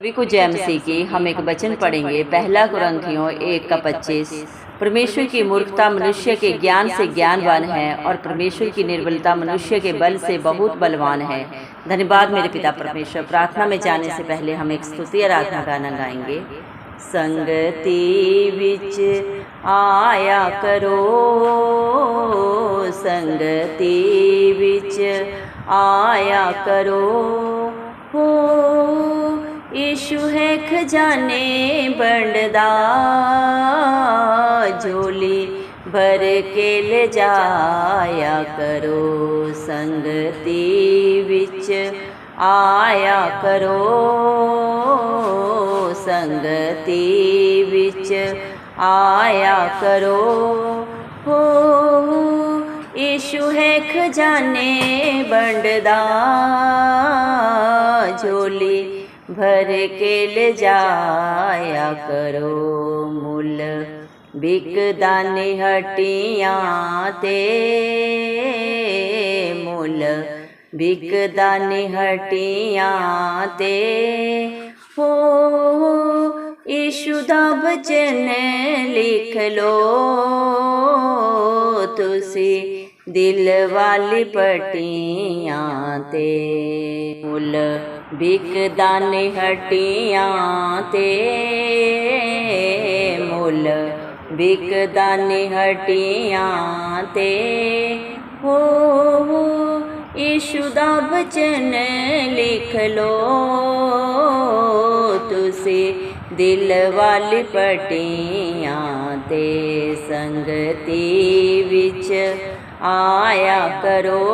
सभी को जय मसीह की। हम एक वचन पढ़ेंगे, पहला कुरिन्थियों 1:25। परमेश्वर की मूर्खता मनुष्य के ज्ञान से ज्ञानवान है और परमेश्वर की निर्बलता मनुष्य के बल से बहुत बलवान है। धन्यवाद मेरे पिता परमेश्वर। प्रार्थना में जाने से पहले हम एक स्तुति आराधना गाना गाएंगे। संगति विच आया करो, संगति विच आया करो, हो यीशु है खजाने बंडदा, झोली भर के ले जाया करो। संगति विच आया करो, संगति विच आया करो, हो यीशु है खजाने बंडदा, झोली भर के ले जाया करो। मुल बिकदा निहटियां ते, मुल बिकदा निहटियां ते, हो यीशु दा वचन लिख लो तुसी दिल वाली पट्टियां ते। मुल बिकदा निहटियां ते, मुल बिकदा निहटियां ते, हो यीशु दा वचन लिख लो तुसी दिल वाली पट्टियां ते। संगति विच आया करो,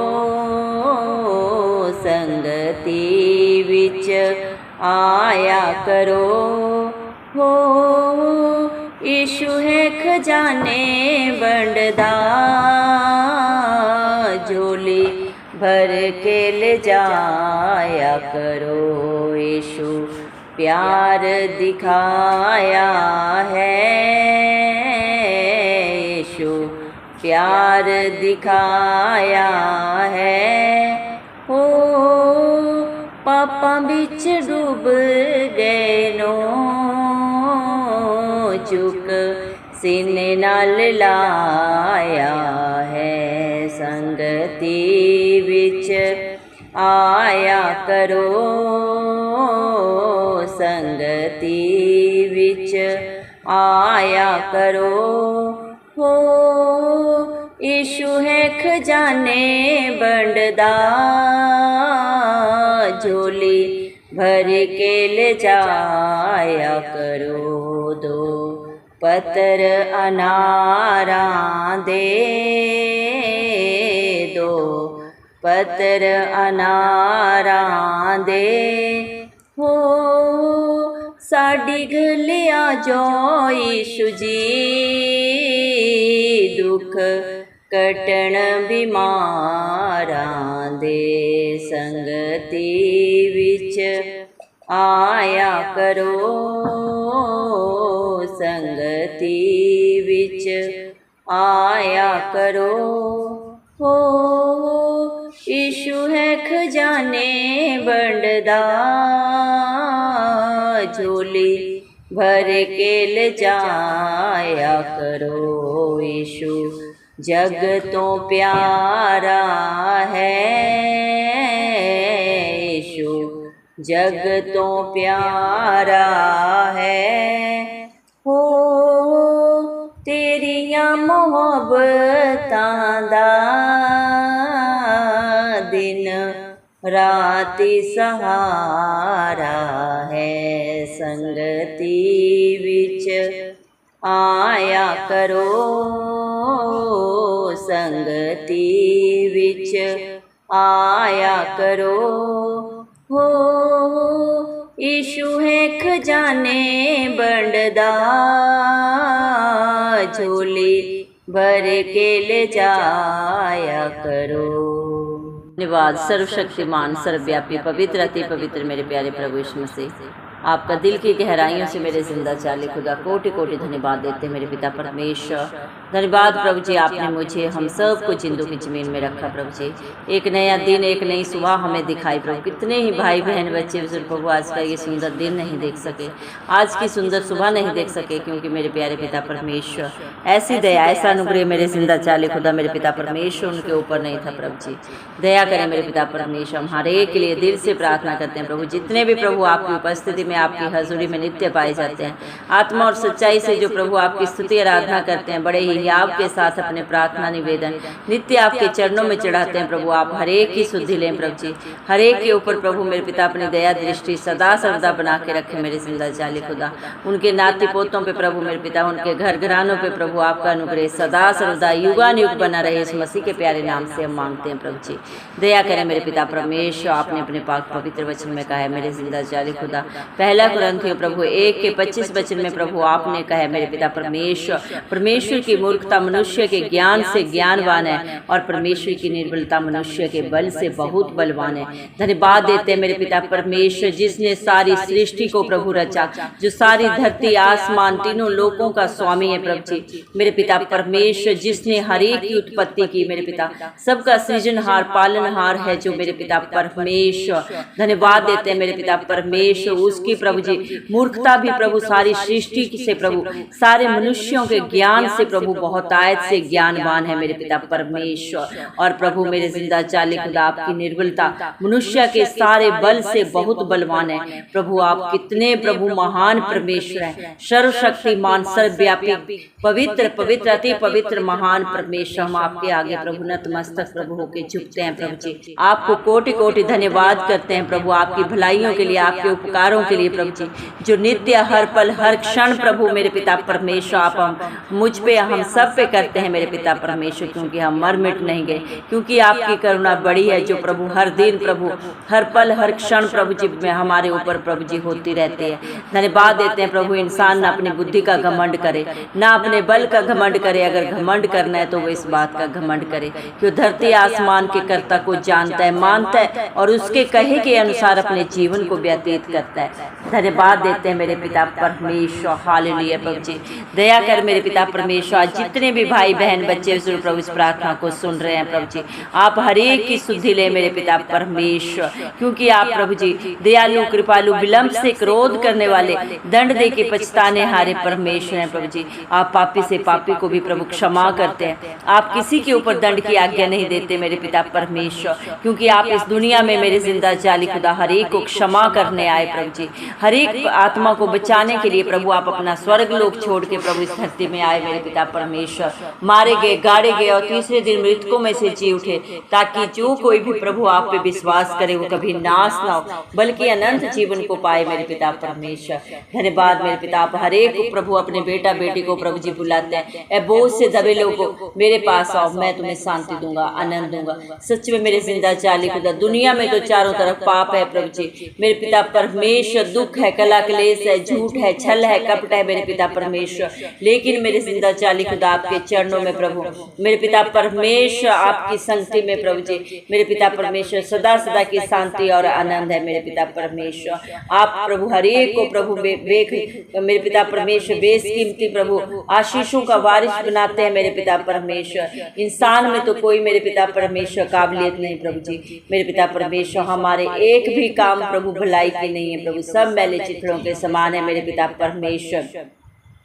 संगति विच आया करो, हो यीशु है खजाने बंडदा, झोली भर के ले जाया करो। यीशु प्यार दिखाया है, यीशु प्यार दिखाया है, हो पापा बिच डूब गए नो, चुक सीने नाल लाया है। संगति विच आया करो, संगति विच आया करो, हो यीशु है खजाने बंडदा, झोली भर के ले जाया करो। दो पतर अनारा दे, दो पतर अनारा दे, हो साड़ी गलिया जो यीशु जी, दुख कटण बीमारां दे। संगति विच आया करो, संगति विच आया करो, हो यीशु है खजाने बंडदा, झोली भर के ले जाया करो। यीशु जग तो प्यारा है, यीशु जग तो प्यारा है, हो तेरियां मोहब्बतां दा दिन राती सहारा है। संगति विच आया करो, संगति विच आया करो, हो यीशु है खजाने बंडदा, झोली भर के ले जाया करो। धन्यवाद सर्वशक्तिमान सर्वव्यापी पवित्र अति पवित्र मेरे प्यारे प्रभु यीशु मसीह। आपका दिल की गहराइयों से मेरे जिंदा चाले खुदा कोटि कोटि धन्यवाद देते हैं मेरे पिता परमेश्वर। धन्यवाद प्रभु जी, आपने मुझे हम सब को जिंदों की जमीन में रखा प्रभु जी। एक नया दिन, एक नई सुबह हमें दिखाई प्रभु। कितने ही भाई बहन बच्चे बुजुर्ग प्रभु आज का ये सुंदर दिन नहीं देख सके, आज की सुंदर सुबह नहीं देख सके, क्योंकि मेरे प्यारे पिता परमेश्वर ऐसी दया, ऐसा अनुग्रह मेरे जिंदा चाले खुदा मेरे पिता परमेश्वर उनके ऊपर नहीं था प्रभु जी। दया करें मेरे पिता परमेश्वर। हम हर एक के लिए दिल से प्रार्थना करते हैं प्रभु, जितने भी प्रभु आपकी उपस्थिति में आपकी हजूरी में नित्य पाए जाते हैं, आत्मा और सच्चाई से जो प्रभु आपकी स्तुति आराधना करते हैं, बड़े ही आपके साथ अपने प्रार्थना निवेदन नित्य आपके चरणों में चढ़ाते हैं प्रभु। आप हर एक की शुद्धि लें प्रभु जी, हर एक के ऊपर प्रभु मेरे पिता अपनी दया दृष्टि सदा सर्वदा बना के रखे मेरे जिंदा जाली खुदा। उनके नाती पोतों पे प्रभु मेरे पिता, उनके घर घरानों पे प्रभु आपका अनुग्रह सदा सर्वदा युगानुयुग बना रहे, इस मसीह के प्यारे नाम से हम मांगते हैं प्रभु जी। दया करें मेरे पिता परमेश्वर। आपने अपने पाक पवित्र वचन में कहा है मेरे जिंदा जाली खुदा, पहला कुरिन्थियों प्रभु 1:25 वचन में प्रभु आपने कहा है मेरे पिता परमेश्वर, परमेश्वर की मूर्खता मनुष्य के ज्ञान से ज्ञानवान है और परमेश्वर की निर्बलता मनुष्य के बल से बहुत बलवान है। धन्यवाद देते हैं मेरे पिता परमेश्वर, जिसने सारी सृष्टि को प्रभु रचा, जो सारी धरती आसमान तीनों लोकों का स्वामी है प्रभु जी। मेरे पिता परमेश्वर, जिसने हर एक की उत्पत्ति की मेरे पिता, सबका सृजनहार पालनहार है जो मेरे पिता परमेश्वर। धन्यवाद देते हैं मेरे पिता परमेश्वर, उसकी प्रभु जी मूर्खता भी प्रभु सारी सृष्टि से प्रभु सारे मनुष्यों के ज्ञान से प्रभु बहुत आयत से ज्ञानवान है मेरे पिता परमेश्वर। और प्रभु मेरे जिंदा चाले खुदा आपकी निर्बलता मनुष्य के सारे बल से बहुत बलवान है प्रभु। आप कितने प्रभु महान परमेश्वर हैं, सर्वशक्तिमान सर्वव्यापी पवित्र पवित्र अति पवित्र महान परमेश्वर। हम आपके आगे प्रभु नतमस्तक प्रभु होके झुकते हैं प्रभु जी। आपको कोटि कोटि धन्यवाद करते हैं प्रभु, आपकी भलाइयों के लिए, आपके उपकारों के लिए प्रभु जी, जो नित्य हर पल हर क्षण प्रभु मेरे पिता परमेश्वर आप हम मुझ पे हम सब पे करते हैं मेरे पिता परमेश्वर, क्योंकि हम मर मिट नहीं गए, क्योंकि आपकी करुणा बड़ी है जो प्रभु हर दिन प्रभु हर पल हर क्षण प्रभु जी में हमारे ऊपर प्रभु जी होती रहती है। धन्यवाद देते हैं प्रभु, इंसान ना अपनी बुद्धि का घमंड करे, ना अपने बल का घमंड करे। अगर घमंड करना है तो वो इस बात का घमंड करे कि धरती आसमान के कर्ता को जानता है, मानता है और उसके कहे के अनुसार अपने जीवन को व्यतीत करता है। धन्यवाद देते हैं मेरे पिता परमेश्वर। हालेलुया प्रभु जी, दया कर मेरे पिता परमेश्वर। जितने भी भाई बहन बच्चे प्रभु इस प्रार्थना को सुन रहे हैं प्रभु जी, आप हर एक की शुद्धि ले मेरे पिता परमेश्वर, क्योंकि आप प्रभु जी दयालु कृपालु विलंब से क्रोध करने वाले दंड दे के पछताने हारे परमेश्वर हैं प्रभु जी। आप पापी से पापी को भी प्रभु क्षमा करते हैं, आप किसी के ऊपर दंड की आज्ञा नहीं देते मेरे पिता परमेश्वर, क्योंकि आप इस दुनिया में मेरे जिंदा जाली खुदा हर एक को क्षमा करने आए प्रभु जी। हर एक आत्मा को बचाने के लिए प्रभु आप अपना स्वर्ग लोक छोड़ के प्रभु इस धरती में आए मेरे पिता परमेश्वर। मारे गए, गाड़े गए और तीसरे दिन मृतकों में से जी उठे, ताकि जो कोई भी प्रभु आप पे विश्वास करे वो कभी नाश ना हो बल्कि अनंत जीवन को पाए मेरे पिता परमेश्वर। धन्यवाद मेरे पिता, आप हर एक को प्रभु अपने बेटा बेटी को प्रभु जी बुलाते हैं, ए बोझ से दबे लोगों मेरे पास आओ, मैं तुम्हें शांति दूंगा, आनंद दूंगा। सच में मेरे जिंदा चाली खुदा, दुनिया में तो चारों तरफ पाप है प्रभु जी मेरे पिता परमेश्वर, दुख है, कला क्लेश है, झूठ है, छल है, कपट है मेरे पिता परमेश्वर, लेकिन मेरे जिंदा चाली खुदा आपके चरणों में प्रभु मेरे पिता परमेश्वर आपकी संगति में प्रभु जी मेरे पिता परमेश्वर सदा सदा की शांति और आनंद है मेरे पिता परमेश्वर। आप प्रभु हर एक को प्रभु मेरे पिता परमेश्वर बेशकीमती प्रभु आशीषों का वारिस बनाते हैं मेरे पिता परमेश्वर। इंसान में तो कोई मेरे पिता परमेश्वर काबिलियत नहीं प्रभु जी मेरे पिता परमेश्वर, हमारे एक भी काम प्रभु भलाई की नहीं है प्रभु, सब मैले चित्रों के समान है मेरे पिता परमेश्वर।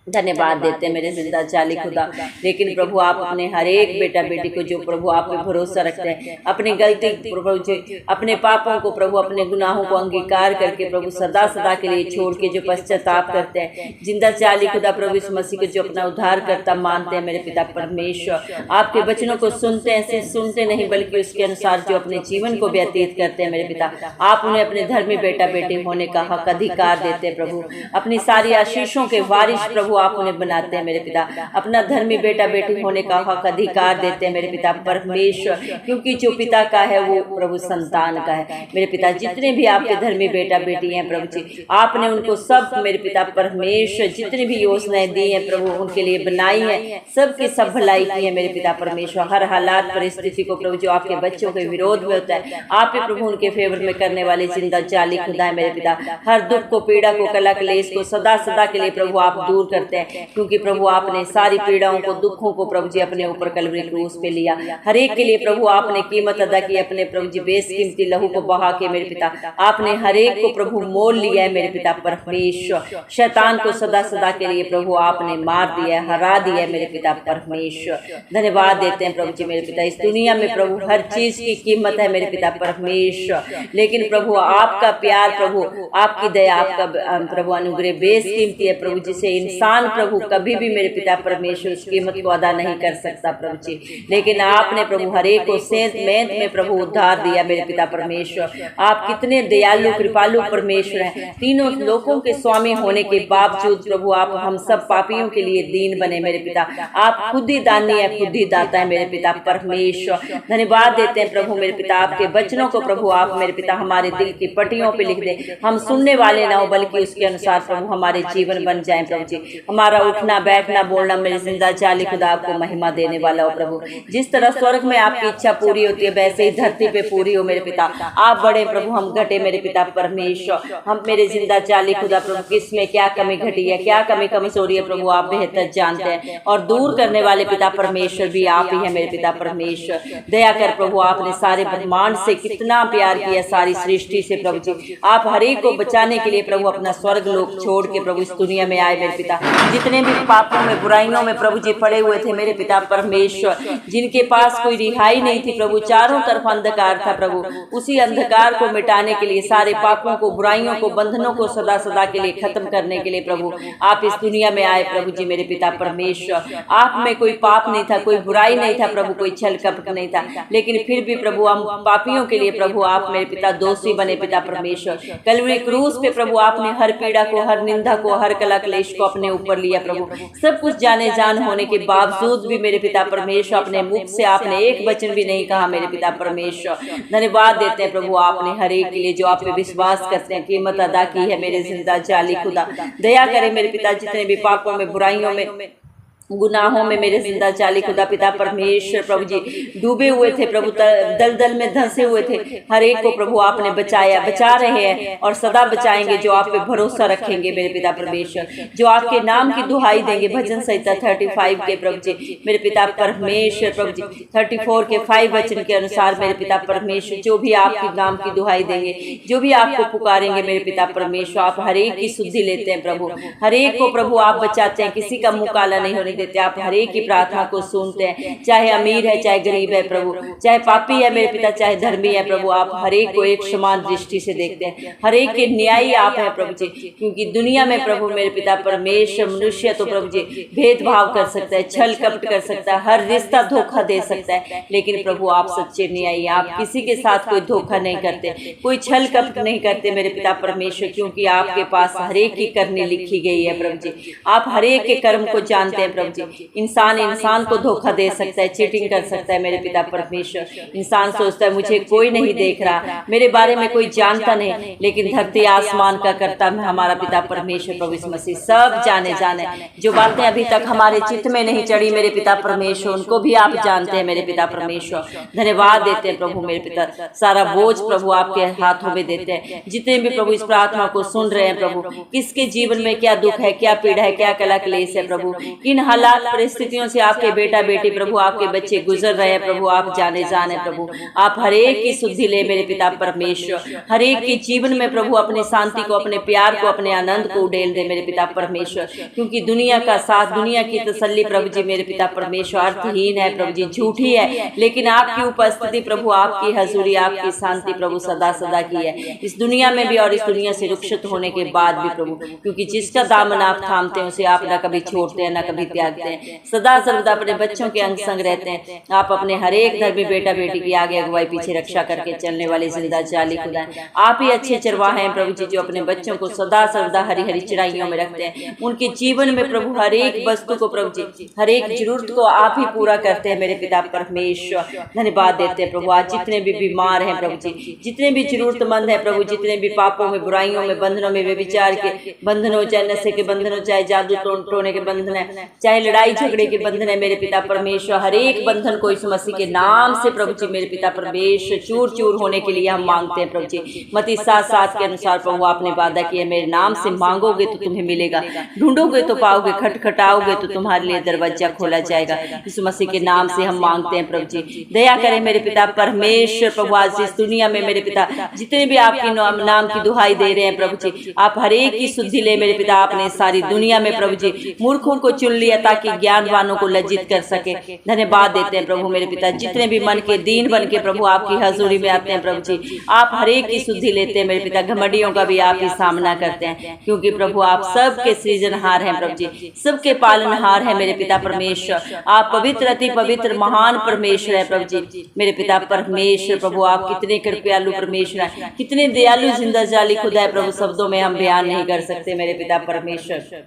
धन्यवाद देते हैं मेरे जिंदा चाली खुदा, लेकिन प्रभु आप अपने हर एक बेटा बेटी को जो प्रभु आप पे भरोसा रखते हैं, अपनी गलती प्रभु जी अपने पापों को प्रभु अपने गुनाहों को अंगीकार करके प्रभु सदा सदा के लिए छोड़ के जो पश्चाताप करते हैं, जिंदा चाली खुदा प्रभु इस मसीह को जो अपना उद्धार करता मानते हैं मेरे पिता परमेश्वर, आपके वचनों को सुनते हैं, सिर्फ सुनते नहीं बल्कि उसके अनुसार जो अपने जीवन को व्यतीत करते हैं मेरे पिता, आप उन्हें अपने धर्मी बेटा बेटी होने का हक अधिकार देते हैं प्रभु। अपनी सारी आशीषों के वारिस प्रभु प्रभु आप उन्हें बनाते हैं मेरे पिता, अपना धर्मी बेटा बेटी होने का हक अधिकार देते हैं मेरे पिता परमेश्वर, क्योंकि जो पिता का है वो प्रभु संतान का है मेरे पिता। जितने भी आपके धर्मी बेटा बेटी हैं प्रभु जी, आपने उनको सब मेरे पिता परमेश्वर जितनी भी योजनाएं दी हैं प्रभु उनके लिए बनाई है, सबकी सब भलाई की है मेरे पिता परमेश्वर। हर हालात परिस्थिति को प्रभु जो आपके बच्चों के विरोध में होता है, आप ही प्रभु उनके फेवर में करने वाले जिंदा जाली खुदा है मेरे पिता। हर दुख को, पीड़ा को, कलह क्लेश को सदा सदा के लिए प्रभु आप दूर करते हैं, क्योंकि प्रभु आपने सारी पीड़ाओं को, दुखों को प्रभु जी अपने ऊपर कलवरी क्रूस पे लिया। हर एक के लिए प्रभु आपने कीमत अदा की, अपने प्रभु जी बेसकीमती लहू को बहा के मेरे पिता आपने हर एक को प्रभु मोल लिया है मेरे पिता परमेश्वर। शैतान को सदा सदा के लिए प्रभु आपने मार दिया है, हरा दिया है मेरे पिता परमेश्वर। धन्यवाद देते हैं प्रभु जी मेरे पिता। इस दुनिया में प्रभु हर चीज की कीमत है मेरे पिता परमेश्वर, लेकिन प्रभु आपका प्यार, प्रभु आपकी दया, आपका प्रभु अनुग्रह बेसकीमती है प्रभु, जिसे इंसान प्रभु कभी भी मेरे पिता परमेश्वर उस कीमत को अदा नहीं कर सकता प्रभु जी। लेकिन आपने प्रभु हर एक को सेंत मेंत में प्रभु उद्धार दिया मेरे पिता परमेश्वर। आप कितने दयालु कृपालु परमेश्वर हैं। तीनों लोकों के स्वामी होने के बावजूद प्रभु आप हम सब पापियों के लिए दीन बने मेरे पिता। आप खुद ही दानी है, खुद ही दाता है मेरे पिता परमेश्वर। धन्यवाद देते हैं प्रभु मेरे पिता, आपके वचनों को प्रभु आप मेरे पिता हमारे दिल की पट्टियों पे लिख दे। हम सुनने वाले ना हो बल्कि उसके अनुसार प्रभु हमारे जीवन बन जाए प्रभु जी। हमारा उठना बैठना बोलना मेरे जिंदा जाली खुदा आपको महिमा देने वाला हो प्रभु। जिस तरह स्वर्ग में आपकी इच्छा पूरी होती है वैसे ही धरती पे पूरी हो मेरे पिता। आप बड़े प्रभु, हम घटे मेरे पिता परमेश्वर। हम मेरे जिंदा जाली खुदा प्रभु किस में क्या कमी घटी है, क्या कमी कमजोरी है प्रभु आप बेहतर जानते हैं, और दूर करने वाले पिता परमेश्वर भी आप ही है मेरे पिता परमेश्वर। दया कर प्रभु, आपने सारे ब्रह्मांड से कितना प्यार किया, सारी सृष्टि से प्रभु जी। आप हर एक को बचाने के लिए प्रभु अपना स्वर्ग लोक छोड़ के प्रभु इस दुनिया में आए मेरे पिता। जितने भी पापों में बुराइयों में प्रभु जी पड़े हुए थे मेरे पिता परमेश्वर, जिनके पास कोई रिहाई नहीं थी प्रभु, चारों तरफ अंधकार था प्रभु, उसी अंधकार को मिटाने के लिए, सारे पापों को, बुराइयों को, बंधनों को सदा सदा के लिए खत्म करने के लिए प्रभु आप इस दुनिया में आए प्रभु जी मेरे पिता परमेश्वर। आप में कोई पाप नहीं था, कोई बुराई नहीं था प्रभु, कोई छल कपट नहीं था, लेकिन फिर भी प्रभु हम पापियों के लिए प्रभु आप मेरे पिता दोषी बने पिता परमेश्वर। कलवरी क्रूस पे प्रभु आपने हर पीड़ा को, हर निंदा को, हर कलह क्लेश को अपने ऊपर लिया प्रभु। सब कुछ जाने जान होने के बावजूद भी मेरे पिता परमेश्वर अपने मुख से आपने एक वचन भी नहीं कहा मेरे पिता परमेश्वर। धन्यवाद देते हैं प्रभु, आपने हर एक के लिए जो आप पे विश्वास करते हैं कीमत अदा की है मेरे जिंदा जाली खुदा। दया करे मेरे पिता, जितने भी पापों में, बुराइयों में, गुनाहों में मेरे जिंदा जाली खुदा पिता परमेश्वर प्रभु जी डूबे हुए थे प्रभु, दलदल में धंसे हुए थे, हर एक को प्रभु आपने बचाया, बचा रहे हैं और सदा बचाएंगे जो आप पे भरोसा रखेंगे मेरे पिता परमेश्वर, जो आपके नाम की दुहाई देंगे। भजन संहिता 35 के प्रभु जी मेरे पिता परमेश्वर प्रभु जी 34 के 5 वचन के अनुसार मेरे पिता परमेश्वर जो भी आपके नाम की दुहाई देंगे, जो भी आपको पुकारेंगे मेरे पिता परमेश्वर, आप हर एक की शुद्धि लेते हैं प्रभु, हर एक को प्रभु आप बचाते हैं, किसी का मुंह काला नहीं होने देते। आप हर एक की प्रार्थना को सुनते हैं, चाहे अमीर है चाहे गरीब है प्रभु, चाहे पापी है मेरे पिता चाहे धर्मी है प्रभु, आप हर एक को एक समान दृष्टि से देखते हैं, हर एक के न्यायी आप हैं प्रभु जी। क्योंकि दुनिया में प्रभु मेरे पिता परमेश्वर मनुष्य तो प्रभु जी भेदभाव कर सकता है, छल कपट कर सकता है, हर रिश्ता धोखा दे सकता है, लेकिन प्रभु आप सच्चे न्यायी, आप किसी के साथ कोई धोखा नहीं करते, कोई छल कपट नहीं करते मेरे पिता परमेश्वर, क्योंकि आपके पास हर एक की करनी लिखी गई है प्रभु जी। आप हर एक के कर्म को जानते हैं प्रभु जी। इंसान को धोखा दे सकता है, चीटिंग कर सकता है मेरे पिता परमेश्वर। इंसान सोचता है मुझे कोई नहीं देख रहा, मेरे बारे में कोई जानता नहीं, लेकिन धरती आसमान का करता है हमारा पिता परमेश्वर प्रभु यीशु मसीह सब जाने जो बातें अभी तक हमारे चित्त में नहीं चढ़ी मेरे पिता परमेश्वर, उनको भी आप जानते हैं मेरे पिता परमेश्वर। धन्यवाद देते हैं प्रभु मेरे पिता, सारा बोझ प्रभु आपके हाथों में देते हैं। जितने भी प्रभु इस प्रार्थना को सुन रहे हैं प्रभु, किसके जीवन में क्या दुख है, क्या पीड़ा है, क्या कलह क्लेश है प्रभु, किन हालात परिस्थितियों से आपके बेटा बेटी प्रभु आपके बच्चे गुजर रहे हैं प्रभु, आप जाने प्रभु, आप हर एक की शुद्धि ले मेरे पिता परमेश्वर, हर एक के जीवन में प्रभु अपने शांति को, अपने प्यार को, अपने आनंद को उड़ेल दे मेरे पिता परमेश्वर। क्योंकि दुनिया का साथ, दुनिया की तसल्ली प्रभु जी मेरे पिता परमेश्वर अर्थहीन है प्रभु जी, झूठी है, लेकिन आपकी उपस्थिति प्रभु, आपकी हजूरी, आपकी शांति प्रभु सदा सदा की है, इस दुनिया में भी और इस दुनिया से रुखसत होने के बाद भी प्रभु। क्योंकि जिसका दामन आप थामते हैं उसे आप न कभी छोड़ते हैं न कभी त्यागते हैं, सदा सर्वदा अपने बच्चों के अंग संग रहते हैं। आप अपने हर एक धर्मी बेटा बेटी की आगे अगुवाई पीछे रक्षा करके चलने वाले जिंदा जाली खुदा आप ही अच्छे चरवाहे हैं प्रभु जी, जो अपने बच्चों को सदा सर्वदा हरी हरी चढ़ाइयों में रखते हैं। उनके जीवन में प्रभु हर एक वस्तु को प्रभु जी, हर एक जरूरत को आप ही पूरा करते हैं मेरे पिता परमेश्वर। धन्यवाद देते हैं प्रभु, आज जितने भी बीमार हैं प्रभु जी, जितने भी जरूरतमंद हैं प्रभु, जितने भी पापों में, बुराइयों में, बंधनों में, व्यभिचार के बंधन हो, चाहे नशे के बंधन हो, चाहे जादू टोने के बंधन है, चाहे लड़ाई झगड़े के बंधन है मेरे पिता परमेश्वर, हर एक बंधन को यीशु मसीह के नाम से प्रभु जी मेरे पिता परमेश्वर चूर चूर होने के लिए हम मांगते हैं प्रभु जी। मत्ती 7:7 के अनुसार प्रभु आपने वादा किया, मेरे नाम से मांगोगे तो तुम्हें मिलेगा, ढूंढोगे तो पाओगे, खटखटाओगे तो तुम्हारे लिए दरवाजा खोला जाएगा। यीशु मसीह के नाम से हम मांगते हैं प्रभु जी, दया करें मेरे पिता परमेश्वर। प्रभु आज इस दुनिया में मेरे पिता जितने भी आपकी नाम की दुहाई दे रहे हैं प्रभु जी, आप हर एक की शुद्धि ले मेरे पिता। आपने सारी दुनिया में प्रभु जी मूर्खों को चुन लिया ताकि ज्ञानवानों को लज्जित कर सके। धन्यवाद देते हैं प्रभु मेरे पिता, जितने भी मन के दीन बन के प्रभु आपकी हजूरी में आते हैं प्रभु जी, आप हर एक की शुद्धि लेते हैं मेरे पिता। घमंडियों का भी आप ही सामना करते हैं, क्योंकि प्रभु आप सबके सृजनहार हैं प्रभु जी, सबके पालनहार हैं मेरे पिता परमेश्वर। आप पवित्र, अति पवित्र, महान परमेश्वर है प्रभु जी मेरे पिता परमेश्वर। प्रभु आप कितने कृपयालु परमेश्वर है, कितने दयालु जिंदा जाली खुदा है प्रभु, शब्दों में हम बयान नहीं कर सकते मेरे पिता परमेश्वर।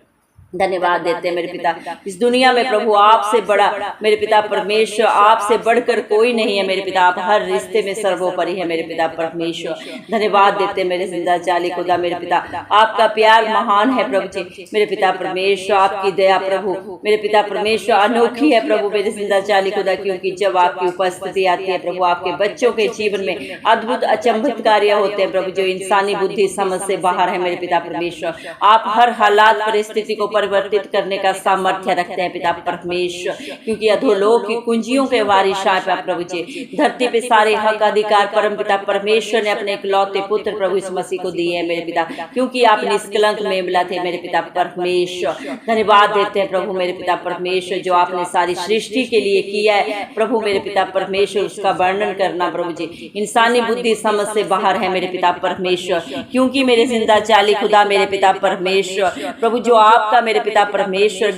धन्यवाद देते हैं मेरे पिता, इस दुनिया में प्रभु आपसे बड़ा मेरे पिता परमेश्वर, आपसे बढ़कर कोई नहीं है मेरे पिता। आप हर रिश्ते में सर्वोपरि है मेरे पिता परमेश्वर। धन्यवाद देते हैं मेरे जिंदा जाली खुदा मेरे पिता, आपका प्यार महान है प्रभु जी मेरे पिता परमेश्वर। आपकी दया प्रभु मेरे पिता परमेश्वर अनोखी है प्रभु मेरे जिंदा जाली खुदा, क्योंकि जब आपकी उपस्थिति आती है प्रभु, आपके बच्चों के जीवन में अद्भुत अचंभित कार्य होते हैं प्रभु, जो इंसानी बुद्धि समझ से बाहर है मेरे पिता परमेश्वर। आप हर हालात परिस्थिति को परिवर्तित करने का सामर्थ्य रखते हैं पिता परमेश्वर, क्योंकि अधोलोक की कुंजियों के वारिस आप प्रभु जी, धरती पे सारे हक अधिकार परम पिता परमेश्वर ने अपने इकलौते पुत्र प्रभु यीशु मसीह को दिए हैं मेरे पिता, क्योंकि आप निष्कलंक मेमला थे मेरे पिता परमेश्वर। धन्यवाद देते हैं प्रभु मेरे पिता परमेश्वर, जो आपने सारी सृष्टि के लिए किया है प्रभु मेरे पिता परमेश्वर, उसका वर्णन करना प्रभु जी इंसानी बुद्धि समझ से बाहर है मेरे पिता परमेश्वर। क्योंकि मेरे जिंदा जाली खुदा मेरे पिता परमेश्वर प्रभु, जो आपका मेरे पिता परमेश्वर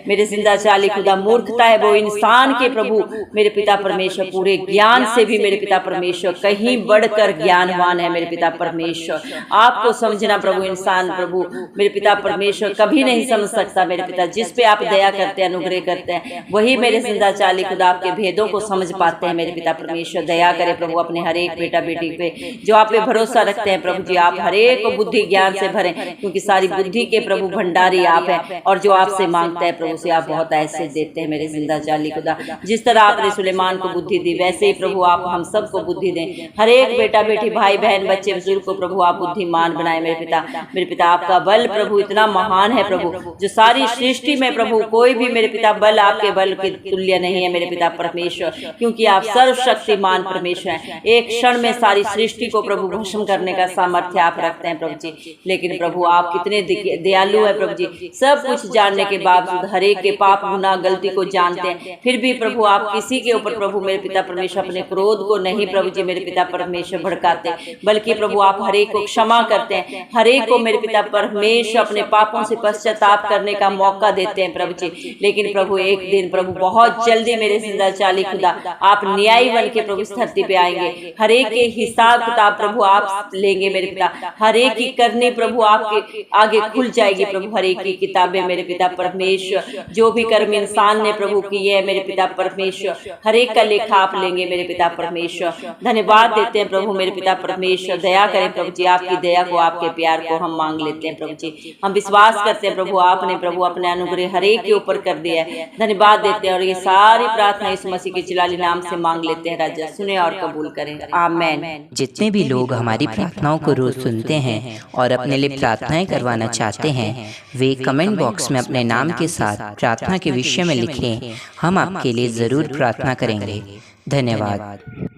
मेरे जिंदा जाली खुदा मूर्खता है, वो इंसान के प्रभु मेरे पिता परमेश्वर पूरे ज्ञान से भी मेरे पिता परमेश्वर कहीं बढ़कर ज्ञानवान है मेरे पिता परमेश्वर। आपको समझना प्रभु इंसान प्रभु मेरे पिता परमेश्वर कभी नहीं समझ सकता मेरे पिता। जिस पे आप दया करते हैं, अनुग्रह करते हैं, वही मेरे जिंदा जाली खुदा आपके भेदों को समझ पाते हैं मेरे पिता परमेश्वर। दया करे प्रभु अपने हर एक बेटा बेटी पे जो आप पे भरोसा रखते हैं प्रभु जी, आप हर एक को बुद्धि ज्ञान से भरें, क्योंकि सारी बुद्धि के प्रभु भंडारी आप हैं, और जो आपसे मांगता है प्रभु से आप बहुत ऐसे देते हैं मेरे जिंदा जाली खुदा। जिस तरह आपने सुलेमान को बुद्धि दी, वैसे ही प्रभु आप हम सबको बुद्धि दें। हर एक बेटा बेटी, भाई बहन, बच्चे बुजुर्ग को प्रभु आप बुद्धिमान बनाए मेरे पिता। मेरे पिता आपका बल प्रभु इतना महान है प्रभु, जो सारी सृष्टि में प्रभु कोई भी मेरे पिता बल आपके बल के तुल्य नहीं है मेरे पिता परमेश्वर, क्योंकि आप सर्वशक्तिमान परमेश्वर हैं। एक क्षण में सारी सृष्टि को प्रभु भस्म करने का सामर्थ्य आप रखते हैं प्रभु जी। लेकिन प्रभु आप कितने दयालु है प्रभु जी, सब कुछ जानने के बावजूद हर एक के पाप गुनाह गलती को जानते हैं, फिर भी प्रभु आप किसी के ऊपर प्रभु मेरे पिता परमेश्वर अपने क्रोध को नहीं प्रभु जी मेरे पिता परमेश्वर भड़काते, बल्कि प्रभु आप हर एक को क्षमा करते हैं, हर एक को मेरे पिता परमेश्वर अपने पापों से पश्चाताप करने का मौका देते हैं प्रभु जी। लेकिन प्रभु एक दिन प्रभु बहुत जल्दी मेरे जिंदा जाली खुदा आप न्यायी बन के प्रभु इस धरती पे आएंगे, हर एक के हिसाब किताब प्रभु आप लेंगे मेरे पिता। हर एक की करनी प्रभु आपके आगे खुल जाएगी प्रभु, हर एक की किताबें मेरे पिता परमेश्वर, जो भी कर्म इंसान ने प्रभु किए है मेरे पिता परमेश्वर, हर एक का लेखा आप लेंगे मेरे पिता परमेश्वर। धन्यवाद देते हैं प्रभु मेरे पिता परमेश्वर। दया करें प्रभु जी, आपकी दया को आपके प्यार को हम मांग लेते हैं प्रभु जी। हम विश्वास करते हैं प्रभु आपने प्रभु अपने अनुग्रह हर एक के ऊपर कर दिया है। धन्यवाद देते हैं, और ये सारी प्रार्थना यीशु मसीह के जलाली नाम से मांग लेते हैं। राजा सुने और कबूल करें, आमीन। जितने भी लोग हमारी प्रार्थनाओं को रोज सुनते हैं और अपने लिए प्रार्थनाएं करवाना चाहते हैं, वे कमेंट बॉक्स में अपने नाम के साथ प्रार्थना के विषय में लिखें। हम आपके लिए जरूर प्रार्थना करेंगे। धन्यवाद।